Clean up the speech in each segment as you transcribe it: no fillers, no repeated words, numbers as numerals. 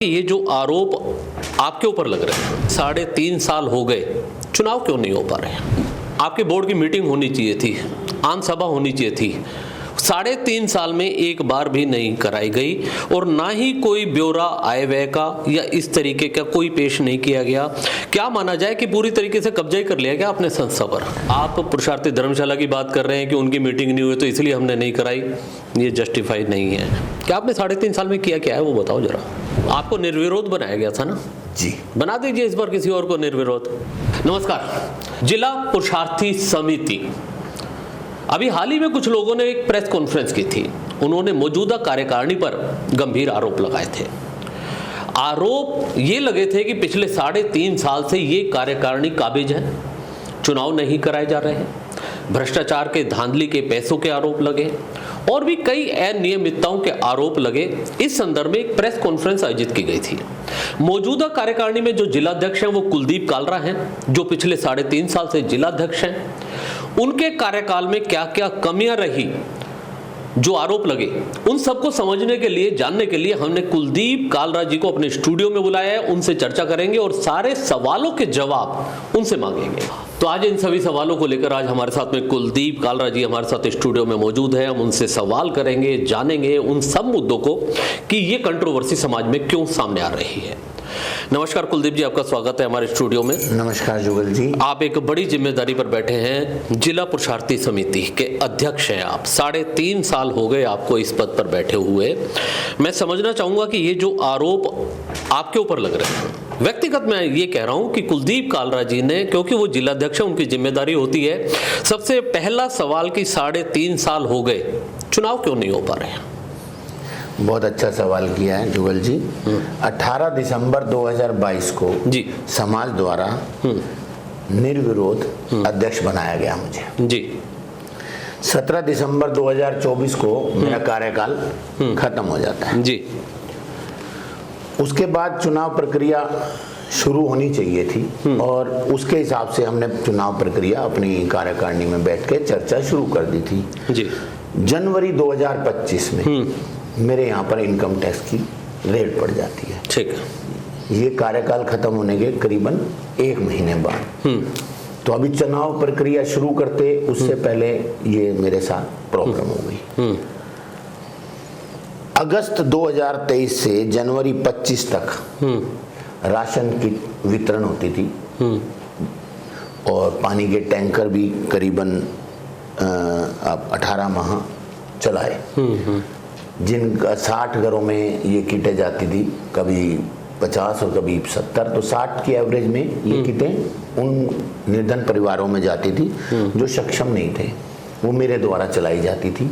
ये जो आरोप आपके ऊपर लग रहे हैं, 3.5 साल हो गए, चुनाव क्यों नहीं हो पा रहे हैं? आपके बोर्ड की मीटिंग होनी चाहिए थी, आम सभा होनी चाहिए थी, 3.5 साल में एक बार भी नहीं कराई गई और ना ही कोई ब्यौरा आय व्यय का या इस तरीके का कोई पेश नहीं किया गया। क्या माना जाए कि पूरी तरीके से कब्जा ही कर लिया गया अपने संस्था पर? आप पुरुषार्थी धर्मशाला की बात कर रहे हैं कि उनकी मीटिंग नहीं हुई तो इसलिए हमने नहीं कराई, ये जस्टिफाई नहीं है। क्या आपने 3.5 साल में किया क्या है वो बताओ जरा। आपको निर्विरोध बनाया गया था ना? जी, बना दीजिए इस बार किसी और को निर्विरोध। नमस्कार। जिला पुरुषार्थी समिति, अभी हाल ही में कुछ लोगों ने एक प्रेस कॉन्फ्रेंस की थी। उन्होंने मौजूदा कार्यकारिणी पर गंभीर आरोप लगाए थे। आरोप ये लगे थे कि पिछले 3.5 साल से ये कार्यकारिणी काबिज है, चुनाव नहीं कराए जा रहे हैं, भ्रष्टाचार के धांधली के पैसों के आरोप लगे और भी कई अनियमितताओं के आरोप लगे। इस संदर्भ में एक प्रेस कॉन्फ्रेंस आयोजित की गई थी। मौजूदा कार्यकारिणी में जो जिलाध्यक्ष हैं वो कुलदीप कालरा हैं, जो पिछले 3.5 साल से जिलाध्यक्ष हैं। उनके कार्यकाल में क्या क्या कमियां रही, जो आरोप लगे, उन सबको समझने के लिए, जानने के लिए हमने कुलदीप कालरा जी को अपने स्टूडियो में बुलाया है। उनसे चर्चा करेंगे और सारे सवालों के जवाब उनसे मांगेंगे। तो आज इन सभी सवालों को लेकर आज हमारे साथ में कुलदीप कालरा जी हमारे साथ स्टूडियो में मौजूद है। हम उनसे सवाल करेंगे, जानेंगे उन सब मुद्दों को कि ये कंट्रोवर्सी समाज में क्यों सामने आ रही है। नमस्कार कुलदीप जी, आपका स्वागत है हमारे स्टूडियो में। नमस्कार जुगल जी। आप एक बड़ी जिम्मेदारी पर बैठे हैं, जिला पुरुषार्थी समिति के अध्यक्ष हैं आप। 3.5 साल हो गए आपको इस पद पर बैठे हुए। मैं समझना चाहूंगा कि ये जो आरोप आपके ऊपर लग रहे हैं, व्यक्तिगत मैं ये कह रहा हूं कि कुलदीप कालरा जी ने, क्योंकि वो जिलाध्यक्ष उनकी जिम्मेदारी होती है, सबसे पहला सवाल कि 3.5 साल हो गए, चुनाव क्यों नहीं हो पा रहे हैं? बहुत अच्छा सवाल किया है जुगल जी। 18 दिसंबर 2022 को जी समाज द्वारा निर्विरोध अध्यक्ष बनाया गया मुझे। जी 17 दिसंबर 2024 को मेरा कार्यकाल खत्म हो जाता है। जी उसके बाद चुनाव प्रक्रिया शुरू होनी चाहिए थी और उसके हिसाब से हमने चुनाव प्रक्रिया अपनी कार्यकारिणी में बैठ के चर्चा शुरू कर दी थी। जी जनवरी 2025 में मेरे यहाँ पर इनकम टैक्स की रेड पड़ जाती है। ठीक है। ये कार्यकाल खत्म होने के करीबन 1 महीने बाद। तो अभी चुनाव प्रक्रिया शुरू करते उससे पहले ये मेरे साथ प्रॉब्लम हो गई। अगस्त 2023 से जनवरी 25 तक राशन की वितरण होती थी और पानी के टैंकर भी करीबन 18 माह चलाए। जिनका 60 घरों में ये किटें जाती थी, कभी 50 और कभी 70, तो 60 की एवरेज में ये किटें उन निर्धन परिवारों में जाती थी जो सक्षम नहीं थे। वो मेरे द्वारा चलाई जाती थी,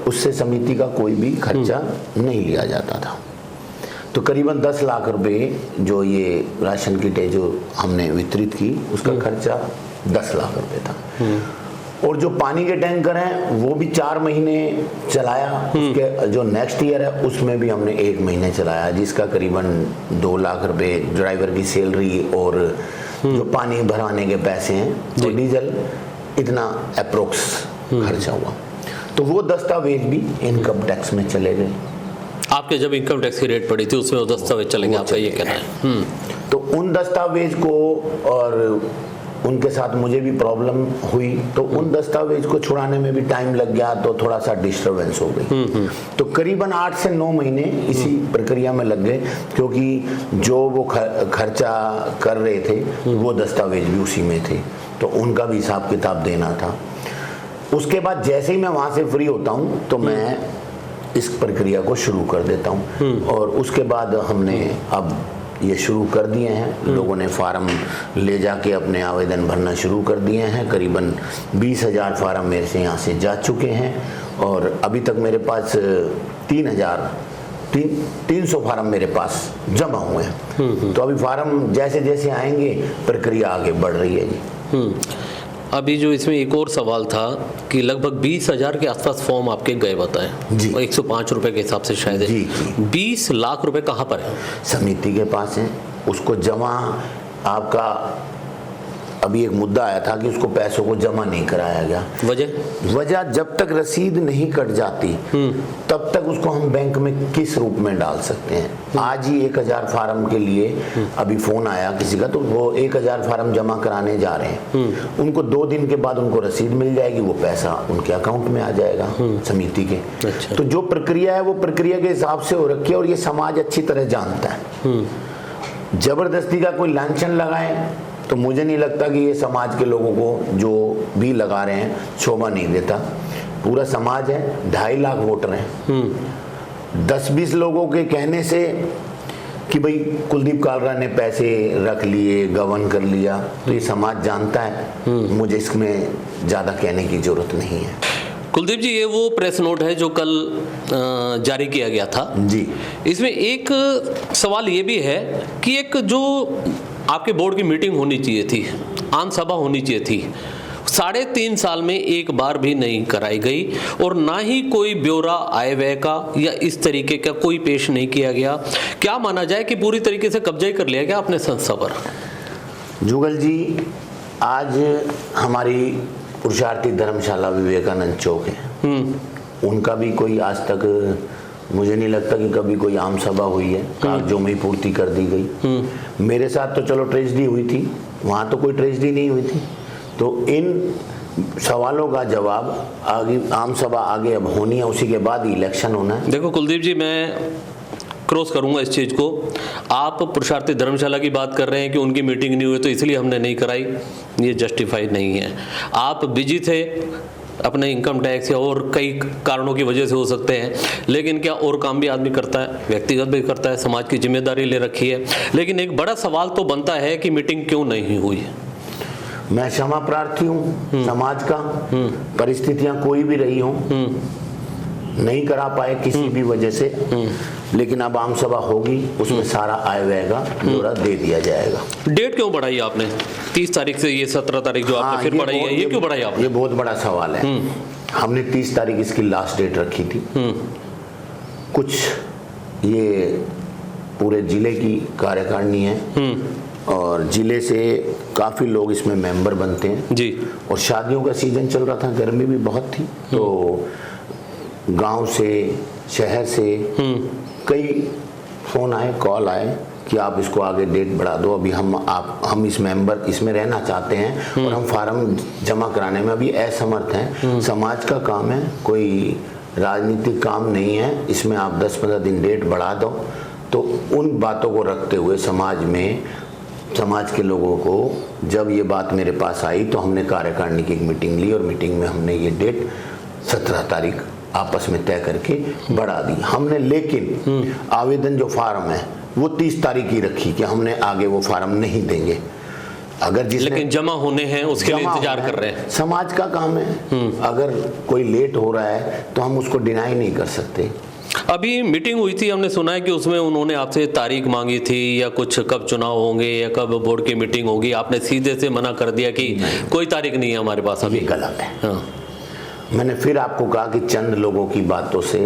उससे समिति का कोई भी खर्चा नहीं लिया जाता था। तो करीबन 10 लाख रुपए जो ये राशन किटें जो हमने वितरित की, उसका खर्चा 10 लाख रुपए था। और जो पानी के टैंकर हैं वो भी 4 महीने चलाया। उसके जो नेक्स्ट ईयर है उसमें भी हमने 1 महीने चलाया, जिसका करीबन 2 लाख रुपए ड्राइवर की सैलरी और जो पानी भराने के पैसे हैं, तो डीजल इतना अप्रोक्स खर्चा हुआ। तो वो दस्तावेज भी इनकम टैक्स में चले गए। आपके जब इनकम टैक्स की रेट पड़ी थी उसमें वो दस्तावेज चलेंगे, आपका ये कहना है? तो उन दस्तावेज को, और उनके साथ मुझे भी प्रॉब्लम हुई, तो उन दस्तावेज को छुड़ाने में भी टाइम लग गया, तो थोड़ा सा डिस्टरबेंस हो गई। तो करीबन 8 से 9 महीने इसी प्रक्रिया में लग गए, क्योंकि जो वो खर्चा कर रहे थे वो दस्तावेज भी उसी में थे, तो उनका भी हिसाब किताब देना था। उसके बाद जैसे ही मैं वहाँ से फ्री होता हूँ तो मैं इस प्रक्रिया को शुरू कर देता हूँ। और उसके बाद हमने अब ये शुरू कर दिए हैं, लोगों ने फार्म ले जाके अपने आवेदन भरना शुरू कर दिए हैं। करीबन 20,000 फार्म मेरे से यहाँ से जा चुके हैं और अभी तक मेरे पास 300 फार्म मेरे पास जमा हुए हैं। तो अभी फार्म जैसे जैसे आएंगे प्रक्रिया आगे बढ़ रही है जी। अभी जो इसमें एक और सवाल था कि लगभग 20,000 के आसपास फॉर्म आपके गए बताएं जी। 105 रुपए के हिसाब से शायद जी। 20 लाख रुपए कहाँ पर है? समिति के पास है। उसको जमा आपका अभी एक मुद्दा आया था कि उसको पैसों को जमा नहीं कराया गया। वजह जब तक रसीद नहीं कट जाती तब तक उसको हम बैंक में किस रूप में डाल सकते हैं। आज ही 1000 फार्म के लिए अभी फोन आया किसी का, तो वो 1000 फार्म जमा कराने जा रहे हैं। उनको 2 दिन के बाद उनको रसीद मिल जाएगी, वो पैसा उनके अकाउंट में आ जाएगा समिति के। अच्छा। तो जो प्रक्रिया है वो प्रक्रिया के हिसाब से हो रखी है और ये समाज अच्छी तरह जानता है। जबरदस्ती का कोई लांछन लगाए तो मुझे नहीं लगता कि ये समाज के लोगों को जो भी लगा रहे हैं शोभा नहीं देता। पूरा समाज है, 2.5 लाख वोटर हैं। 10-20 लोगों के कहने से कि भाई कुलदीप कालरा ने पैसे रख लिए, गबन कर लिया, तो ये समाज जानता है। मुझे इसमें ज़्यादा कहने की जरूरत नहीं है। कुलदीप जी, ये वो प्रेस नोट है जो कल जारी किया गया था जी। इसमें एक सवाल ये भी है कि एक जो आपके बोर्ड की मीटिंग होनी चाहिए थी, आम सभा होनी चाहिए थी, 3.5 साल में एक बार भी नहीं कराई गई और ना ही कोई ब्यौरा आय व्यय का या इस तरीके का कोई पेश नहीं किया गया। क्या माना जाए कि पूरी तरीके से कब्जा ही कर लिया गया अपने संस्था पर? जुगल जी, आज हमारी पुरुषार्थी धर्मशाला विवेकानंद चौक है, उनका भी कोई आज तक मुझे नहीं लगता कि कभी कोई आम सभा हुई है, कागजों में ही पूर्ति कर दी गई। मेरे साथ तो चलो ट्रेजेडी हुई थी, वहाँ तो कोई ट्रेजेडी नहीं हुई थी। तो इन सवालों का जवाब आगे आम सभा आगे अब होनी है, उसी के बाद इलेक्शन होना है। देखो कुलदीप जी, मैं क्रॉस करूंगा इस चीज़ को। आप पुरुषार्थी धर्मशाला की बात कर रहे हैं कि उनकी मीटिंग नहीं हुई तो इसलिए हमने नहीं कराई, ये जस्टिफाइड नहीं है। आप बिजी थे अपने इनकम टैक्स या और कई कारणों की वजह से हो सकते हैं, लेकिन क्या और काम भी आदमी करता है, व्यक्तिगत भी करता है, समाज की जिम्मेदारी ले रखी है। लेकिन एक बड़ा सवाल तो बनता है कि मीटिंग क्यों नहीं हुई है। मैं क्षमा प्रार्थी हूँ समाज का, परिस्थितियां कोई भी रही हों, नहीं करा पाए किसी भी वजह से, लेकिन अब आम सभा होगी, उसमें सारा आय व्यय का ब्यौरा दे दिया जाएगा। डेट क्यों बढ़ाई आपने 30 तारीख से ये 17 तारीख जो आपने फिर बढ़ाई है, ये क्यों बढ़ाई आपने? ये बहुत बड़ा सवाल है। हमने 30 तारीख इसकी लास्ट डेट रखी थी। कुछ ये पूरे जिले की कार्यकारिणी है और जिले से काफी लोग इसमें मेंबर बनते हैं जी। और शादियों का सीजन चल रहा था, गर्मी भी बहुत थी, तो गांव से, शहर से कई फोन आए, कॉल आए कि आप इसको आगे डेट बढ़ा दो, अभी हम इस मेंबर इसमें रहना चाहते हैं और हम फार्म जमा कराने में अभी असमर्थ हैं। समाज का काम है, कोई राजनीतिक काम नहीं है, इसमें आप 10-15 दिन डेट बढ़ा दो। तो उन बातों को रखते हुए समाज के लोगों को जब ये बात मेरे पास आई तो हमने कार्यकारिणी की एक मीटिंग ली और मीटिंग में हमने ये डेट 17 तारीख आपस में तय करके बढ़ा दी हमने। लेकिन आवेदन जो फार्म है वो 30 तारीख की रखी कि हमने आगे वो फार्म नहीं देंगे। अगर लेकिन जमा होने हैं उसके लिए इंतजार कर रहे हैं। समाज का काम है, अगर कोई लेट हो रहा है तो हम उसको डिनाई नहीं कर सकते। अभी मीटिंग हुई थी, हमने सुना है कि उसमें उन्होंने आपसे तारीख मांगी थी या कुछ, कब चुनाव होंगे या कब बोर्ड की मीटिंग होगी। आपने सीधे से मना कर दिया कि कोई तारीख नहीं है हमारे पास अभी। गलत है। हाँ। मैंने फिर आपको कहा कि चंद लोगों की बातों से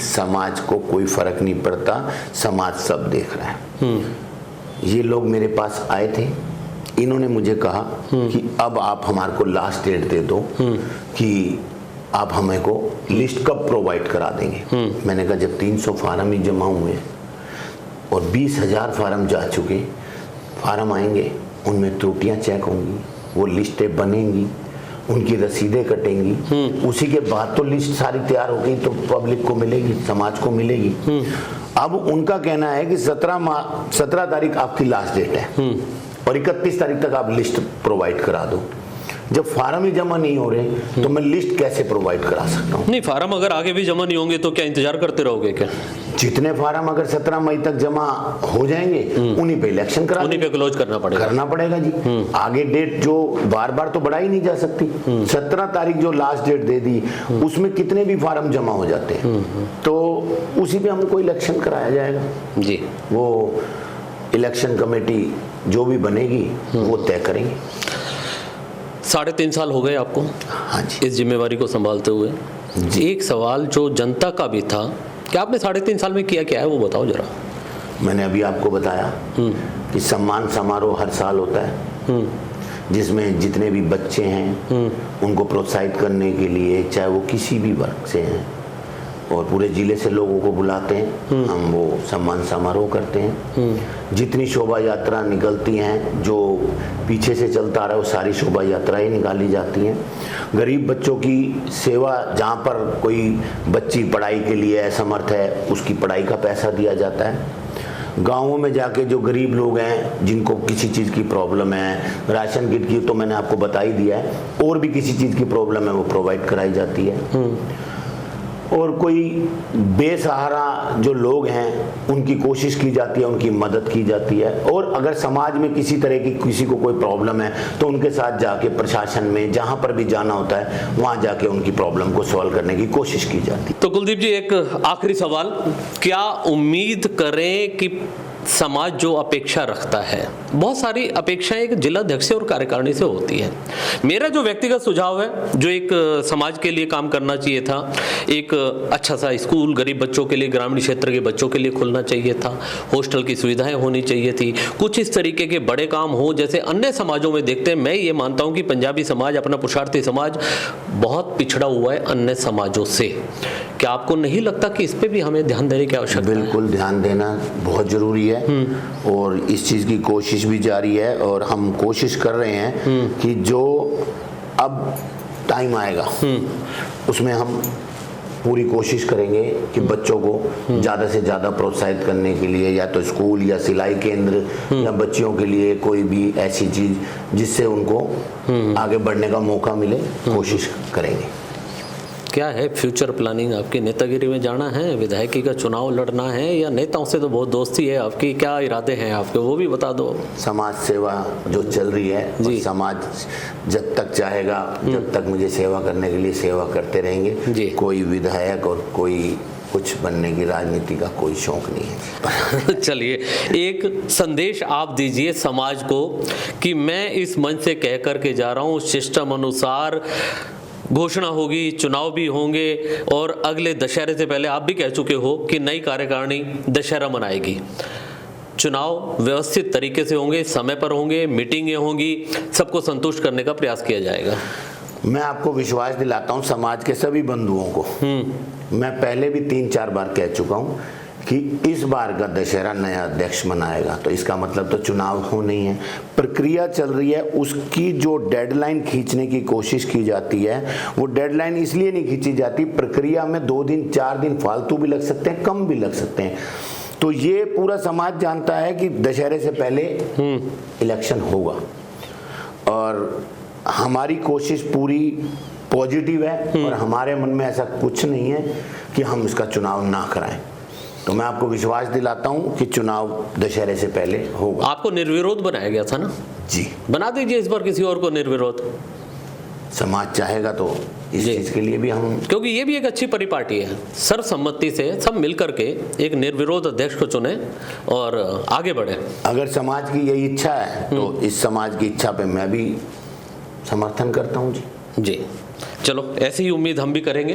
समाज को कोई फर्क नहीं पड़ता, समाज सब देख रहा है। ये लोग मेरे पास आए थे, इन्होंने मुझे कहा कि अब आप हमारे को लास्ट डेट दे दो कि आप हमें को लिस्ट कब प्रोवाइड करा देंगे। मैंने कहा जब 300 फार्म ही जमा हुए और 20,000 फार्म जा चुके, फार्म आएंगे, उनमें त्रुटियां चेक होंगी, वो लिस्टें बनेंगी, उनकी रसीदें कटेंगी, उसी के बाद तो लिस्ट सारी तैयार हो गई तो पब्लिक को मिलेगी, समाज को मिलेगी। अब उनका कहना है कि 17 तारीख आपकी लास्ट डेट है और 31 तारीख तक आप लिस्ट प्रोवाइड करा दो। जब फार्म ही जमा नहीं हो रहे तो मैं लिस्ट कैसे प्रोवाइड करा सकता हूँ? नहीं, फार्म अगर आगे भी जमा नहीं होंगे तो क्या इंतजार करते रहोगे क्या? जितने फार्म अगर 17 मई तक जमा हो जाएंगे उन्हीं पे इलेक्शन उन्हीं पे क्लोज करना पड़ेगा जी। आगे डेट जो बार बार तो बढ़ाई नहीं जा सकती। 17 तारीख जो लास्ट डेट दे दी उसमें कितने भी फार्म जमा हो जाते हैं तो उसी पे हमको इलेक्शन कराया जाएगा जी। वो इलेक्शन कमेटी जो भी बनेगी वो तय करेंगे। 3.5 साल हो गए आपको हाँ जी इस जिम्मेवारी को संभालते हुए। एक सवाल जो जनता का भी था कि आपने 3.5 साल में किया क्या है, वो बताओ जरा। मैंने अभी आपको बताया कि सम्मान समारोह हर साल होता है। जिसमें जितने भी बच्चे हैं उनको प्रोत्साहित करने के लिए, चाहे वो किसी भी वर्ग से हैं, और पूरे जिले से लोगों को बुलाते हैं, हम वो सम्मान समारोह करते हैं। जितनी शोभा यात्रा निकलती हैं, जो पीछे से चलता रहा है, वो सारी शोभा यात्राएं निकाली जाती हैं। गरीब बच्चों की सेवा, जहाँ पर कोई बच्ची पढ़ाई के लिए असमर्थ है, उसकी पढ़ाई का पैसा दिया जाता है। गाँवों में जाके जो गरीब लोग हैं, जिनको किसी चीज़ की प्रॉब्लम है, राशन किट की तो मैंने आपको बता ही दिया है, और भी किसी चीज़ की प्रॉब्लम है, वो प्रोवाइड कराई जाती है। और कोई बेसहारा जो लोग हैं, उनकी कोशिश की जाती है, उनकी मदद की जाती है। और अगर समाज में किसी तरह की किसी को कोई प्रॉब्लम है, तो उनके साथ जाके प्रशासन में जहां पर भी जाना होता है, वहां जाके उनकी प्रॉब्लम को सॉल्व करने की कोशिश की जाती है। तो कुलदीप जी, एक आखिरी सवाल, क्या उम्मीद करें कि समाज जो अपेक्षा रखता है, बहुत सारी अपेक्षाएं एक जिलाध्यक्ष से और कार्यकारिणी से होती है। मेरा जो व्यक्तिगत सुझाव है, जो एक समाज के लिए काम करना चाहिए था, एक अच्छा सा स्कूल गरीब बच्चों के लिए, ग्रामीण क्षेत्र के बच्चों के लिए खुलना चाहिए था, हॉस्टल की सुविधाएं होनी चाहिए थी, कुछ इस तरीके के बड़े काम हो जैसे अन्य समाजों में देखते हैं। मैं ये मानता हूँ कि पंजाबी समाज, अपना पुरुषार्थी समाज बहुत पिछड़ा हुआ है अन्य समाजों से। क्या आपको नहीं लगता कि इस पे भी हमें ध्यान देने की आवश्यकता है? बिल्कुल ध्यान देना बहुत जरूरी है, और इस चीज़ की कोशिश भी जारी है। और हम कोशिश कर रहे हैं कि जो अब टाइम आएगा उसमें हम पूरी कोशिश करेंगे कि बच्चों को ज़्यादा से ज़्यादा प्रोत्साहित करने के लिए, या तो स्कूल या सिलाई केंद्र, या बच्चियों के लिए कोई भी ऐसी चीज़ जिससे उनको आगे बढ़ने का मौका मिले, कोशिश करेंगे। क्या है फ्यूचर प्लानिंग आपकी? नेतागिरी में जाना है, विधायकी का चुनाव लड़ना है, या नेताओं से तो बहुत दोस्ती है आपकी, क्या इरादे हैं आपके, वो भी बता दो। समाज सेवा जो चल रही है, और समाज जब तक चाहेगा, जब तक मुझे सेवा करने के लिए सेवा करते रहेंगे। कोई विधायक और कोई कुछ बनने की राजनीति का कोई शौक नहीं है। चलिए, एक संदेश आप दीजिए समाज को कि मैं इस मंच से कह करके जा रहा हूँ, सिस्टम अनुसार घोषणा होगी, चुनाव भी होंगे, और अगले दशहरे से पहले आप भी कह चुके हो कि नई कार्यकारिणी दशहरा मनाएगी। चुनाव व्यवस्थित तरीके से होंगे, समय पर होंगे, मीटिंगें होंगी, सबको संतुष्ट करने का प्रयास किया जाएगा। मैं आपको विश्वास दिलाता हूं, समाज के सभी बंधुओं को, मैं पहले भी 3-4 बार कह चुका हूं कि इस बार का दशहरा नया अध्यक्ष मनाएगा, तो इसका मतलब तो चुनाव हो नहीं है, प्रक्रिया चल रही है। उसकी जो डेडलाइन खींचने की कोशिश की जाती है, वो डेडलाइन इसलिए नहीं खींची जाती, प्रक्रिया में 2 दिन 4 दिन फालतू भी लग सकते हैं, कम भी लग सकते हैं। तो ये पूरा समाज जानता है कि दशहरे से पहले इलेक्शन होगा, और हमारी कोशिश पूरी पॉजिटिव है, और हमारे मन में ऐसा कुछ नहीं है कि हम इसका चुनाव ना कराएं। तो मैं आपको विश्वास दिलाता हूं कि चुनाव दशहरे से पहले होगा। आपको निर्विरोध बनाया गया था ना? जी। बना दीजिए इस बार किसी और को निर्विरोध। समाज चाहेगा तो इस चीज के लिए भी हम, क्योंकि ये भी एक अच्छी परिपाटी है, सर्वसम्मति से सब मिलकर के एक निर्विरोध अध्यक्ष को चुने और आगे बढ़े। अगर समाज की यही इच्छा है तो इस समाज की इच्छा पे मैं भी समर्थन करता हूं। जी, चलो, ऐसी ही उम्मीद हम भी करेंगे।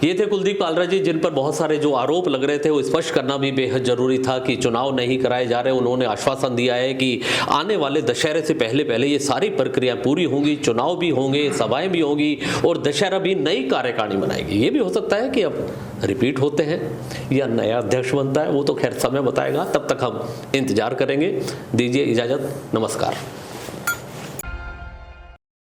ये थे कुलदीप कालरा जी, जिन पर बहुत सारे जो आरोप लग रहे थे वो स्पष्ट करना भी बेहद जरूरी था कि चुनाव नहीं कराए जा रहे। उन्होंने आश्वासन दिया है कि आने वाले दशहरे से पहले पहले ये सारी प्रक्रिया पूरी होंगी, चुनाव भी होंगे, सभाएं भी होंगी, और दशहरा भी नई कार्यकारिणी बनाएगी। ये भी हो सकता है कि अब रिपीट होते हैं या नया अध्यक्ष बनता है, वो तो खैर समय बताएगा। तब तक हम इंतजार करेंगे। दीजिए इजाजत, नमस्कार।